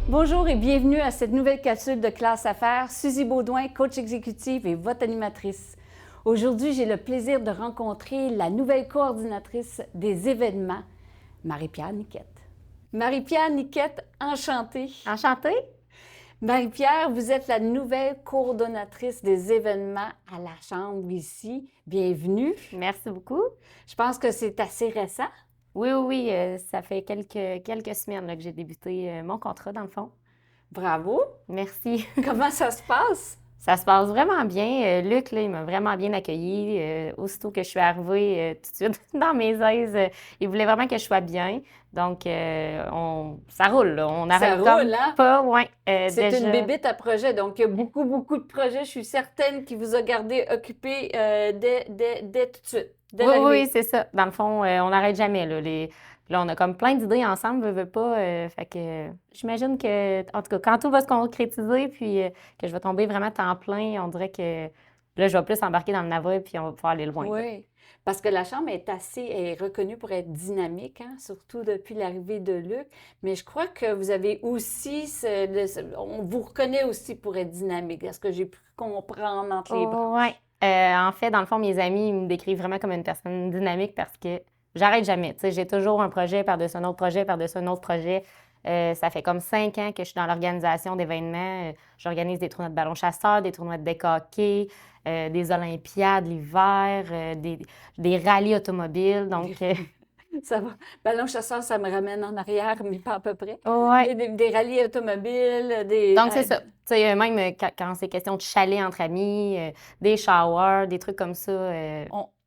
Bonjour et bienvenue à cette nouvelle capsule de Classe Affaires. Suzy Baudouin, coach exécutive et votre animatrice. Aujourd'hui, j'ai le plaisir de rencontrer la nouvelle coordinatrice des événements, Marie-Pierre Niquette. Marie-Pierre Niquette, enchantée. Enchantée. Marie-Pierre, vous êtes la nouvelle coordonnatrice des événements à la Chambre ici. Bienvenue. Merci beaucoup. Je pense que c'est assez récent. Oui, ça fait quelques semaines là, que j'ai débuté mon contrat, dans le fond. Bravo. Merci. Comment ça se passe? Ça se passe vraiment bien. Luc, là, il m'a vraiment bien accueilli. Aussitôt que je suis arrivée, tout de suite, dans mes aises, il voulait vraiment que je sois bien. Donc, ça roule, là. On Ça n'arrête roule, hein? pas, ouais. C'est déjà... une bébite à projet, donc il y a beaucoup de projets. Je suis certaine qu'il vous a gardé occupé dès tout de suite, dès Oui, l'arrivée. c'est ça. Dans le fond, on n'arrête jamais, là. Là, on a comme plein d'idées ensemble, veut pas. Fait que j'imagine que, en tout cas, quand tout va se concrétiser, puis que je vais tomber vraiment à temps plein, on dirait que là, je vais plus embarquer dans le navire, puis on va pouvoir aller loin, là. Oui, parce que la Chambre est reconnue pour être dynamique, hein, surtout depuis l'arrivée de Luc. Mais je crois que vous avez aussi, on vous reconnaît aussi pour être dynamique. Est-ce que j'ai pu comprendre entre les branches? Ouais. En fait, dans le fond, mes amis ils me décrivent vraiment comme une personne dynamique parce que j'arrête jamais. Tu sais, j'ai toujours un projet par-dessus un autre projet, par-dessus un autre projet. Ça fait comme 5 ans que je suis dans l'organisation d'événements. J'organise des tournois de ballon chasseur, des tournois de deck hockey, des Olympiades l'hiver, des rallyes automobiles. Donc, Ça va. Ballon chasseur, ça me ramène en arrière, mais pas à peu près. ouais. Des rallyes automobiles, des... Donc, c'est ça. Tu sais, même quand c'est question de chalet entre amis, des showers, des trucs comme ça,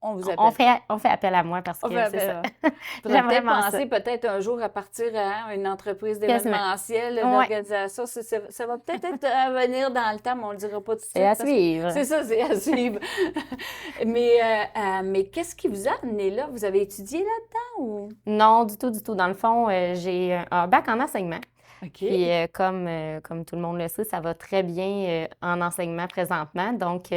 on vous on appelle. on fait appel à moi parce On que fait c'est ça. appel. Faudrait J'aime peut-être vraiment ça. penser peut-être un jour à partir à une entreprise Quasiment. d'événementiel, Ouais, d'organisation. Ça va peut-être être à venir dans le temps, mais on ne le dira pas tout de suite. c'est à parce que suivre. C'est ça, c'est à suivre. Mais qu'est-ce qui vous a amené là? Vous avez étudié là-dedans ou? Non, du tout, du tout. Dans le fond, j'ai un bac en enseignement. OK. Puis, comme tout le monde le sait, ça va très bien en enseignement présentement. Donc,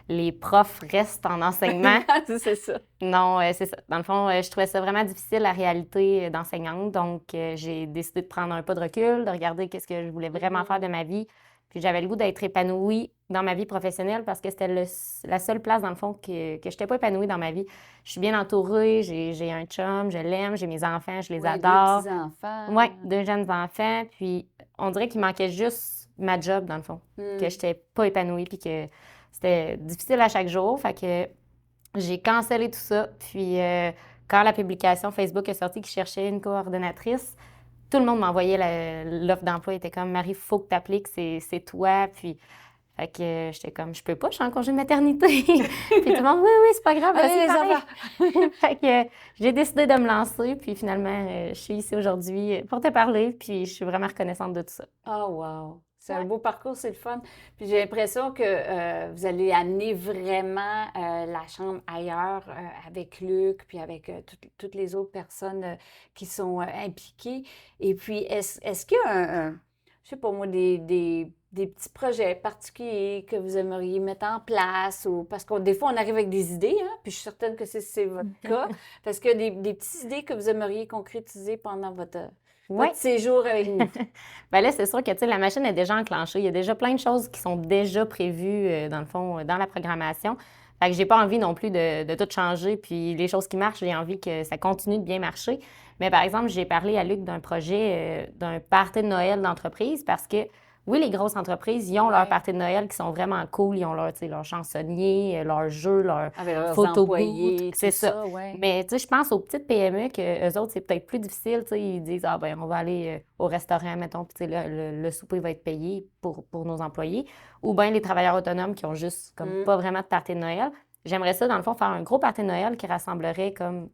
les profs restent en enseignement. C'est ça. Non, c'est ça. Dans le fond, je trouvais ça vraiment difficile, la réalité d'enseignante. Donc, j'ai décidé de prendre un pas de recul, de regarder qu'est-ce que je voulais vraiment faire de ma vie. Puis, j'avais le goût d'être épanouie dans ma vie professionnelle parce que c'était la seule place, dans le fond, que je n'étais pas épanouie dans ma vie. Je suis bien entourée, j'ai un chum, je l'aime, j'ai mes enfants, je les Oui, adore. deux petits-enfants. Oui, 2 jeunes enfants. Puis, on dirait qu'il manquait juste ma job, dans le fond, que je n'étais pas épanouie, puis que c'était difficile à chaque jour. Fait que j'ai cancellé tout ça. Puis, quand la publication Facebook est sortie qui cherchait une coordonnatrice, tout le monde m'envoyait l'offre d'emploi. Il était comme, Marie, il faut que tu appliques, c'est toi. Puis, fait que j'étais comme, je peux pas, je suis en congé de maternité. Puis tout le monde, oui, c'est pas grave, Allez, vas-y, les pareil. enfants! Fait que j'ai décidé de me lancer. Puis finalement, je suis ici aujourd'hui pour te parler. Puis je suis vraiment reconnaissante de tout ça. Oh, wow! C'est un Ouais. beau parcours, c'est le fun. Puis j'ai l'impression que vous allez amener vraiment la chambre ailleurs avec Luc, puis avec toutes les autres personnes qui sont impliquées. Et puis, est-ce qu'il y a je sais pas moi, des petits projets particuliers que vous aimeriez mettre en place? Ou, parce que des fois, on arrive avec des idées, hein, puis je suis certaine que c'est votre cas. Parce qu'il y a des petites idées que vous aimeriez concrétiser pendant Oui. votre séjour avec nous. Ben là, c'est sûr que tu sais, la machine est déjà enclenchée. Il y a déjà plein de choses qui sont déjà prévues, dans le fond, dans la programmation. Fait que j'ai pas envie non plus de tout changer. Puis les choses qui marchent, j'ai envie que ça continue de bien marcher. Mais par exemple, j'ai parlé à Luc d'un projet, d'un party de Noël d'entreprise parce que, oui, les grosses entreprises, ils ont leurs Ouais. parties de Noël qui sont vraiment cool. Ils ont leur, tu sais, leur chansonnier, leurs jeux, leur Avec leurs photo employés, booth. C'est tout ça. ça, ouais. Mais tu sais, je pense aux petites PME que eux autres, c'est peut-être plus difficile. Tu sais, ils disent, ah ben, on va aller au restaurant, mettons, puis tu sais, le souper va être payé pour nos employés. Ou bien les travailleurs autonomes qui ont juste comme pas vraiment de party de Noël. J'aimerais ça, dans le fond, faire un gros party de Noël qui rassemblerait comme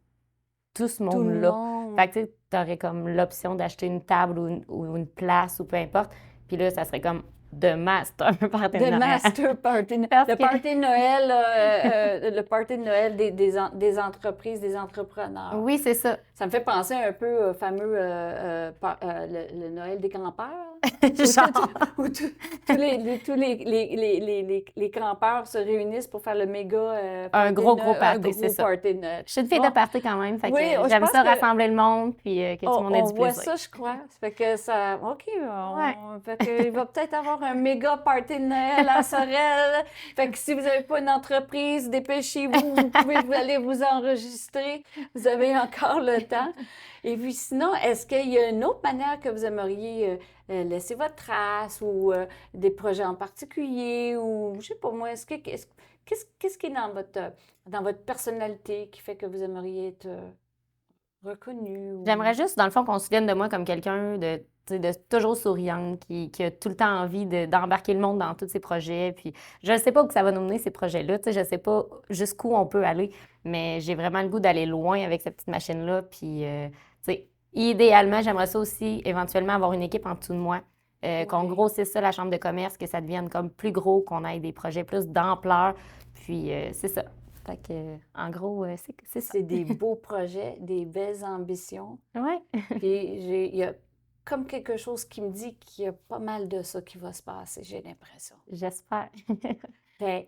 tout ce Tout le monde-là. monde. Fait que tu aurais comme l'option d'acheter une table ou une place ou peu importe. Puis là, ça serait comme de master De partenariat. master party. Parce Le que- party de Noël, le party de Noël des entreprises, des entrepreneurs. Oui, c'est ça. Ça me fait penser un peu au fameux le Noël des campeurs. Où, Genre, les campeurs se réunissent pour faire le méga un party gros, de gros Noël, party, un c'est gros ça. party de Noël. Je suis une fille Bon, de party quand même, fait oui, que je j'aime pense ça que rassembler le monde, puis que tout le monde ait on du voit plaisir. ça, je crois. Ça fait que ça. OK, Ouais. fait que il va peut-être avoir un méga party de Noël à Sorel. Fait que si vous n'avez pas une entreprise, dépêchez-vous, vous allez vous enregistrer. Vous avez encore le temps. Et puis sinon, est-ce qu'il y a une autre manière que vous aimeriez laisser votre trace ou des projets en particulier ou je sais pas moi, qu'est-ce qui est dans votre personnalité qui fait que vous aimeriez être reconnu J'aimerais ou... juste, dans le fond, qu'on se souvienne de moi comme quelqu'un de, tu sais, de toujours souriante, qui a tout le temps envie d'embarquer le monde dans tous ses projets. Puis je ne sais pas où que ça va nous mener, ces projets-là. Tu sais, je ne sais pas jusqu'où on peut aller, mais j'ai vraiment le goût d'aller loin avec cette petite machine-là. Puis, tu sais, idéalement, j'aimerais ça aussi, éventuellement, avoir une équipe en dessous de moi. Qu'on Ouais. grossisse ça, la chambre de commerce, que ça devienne comme plus gros, qu'on ait des projets plus d'ampleur. Puis, c'est ça. Fait que, en gros, c'est ça. C'est des beaux projets, des belles ambitions. Ouais. Puis il y a comme quelque chose qui me dit qu'il y a pas mal de ça qui va se passer, j'ai l'impression. J'espère. Ben,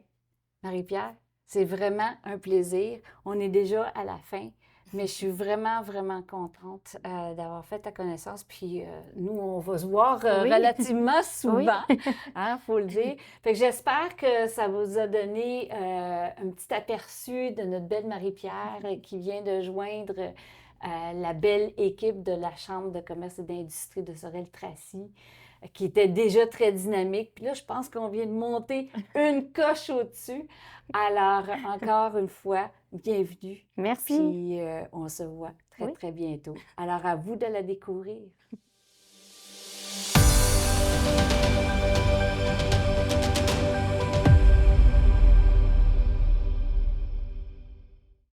Marie-Pierre, c'est vraiment un plaisir. On est déjà à la fin, mais je suis vraiment, vraiment contente d'avoir fait ta connaissance. Puis nous, on va se voir Oui. relativement souvent, Oui. faut le dire. Fait que j'espère que ça vous a donné un petit aperçu de notre belle Marie-Pierre qui vient de joindre la belle équipe de la Chambre de commerce et d'industrie de Sorel-Tracy, qui était déjà très dynamique. Puis là, je pense qu'on vient de monter une coche au-dessus. Alors, encore une fois, bienvenue. Merci. Puis, on se voit très, Oui. très bientôt. Alors, à vous de la découvrir.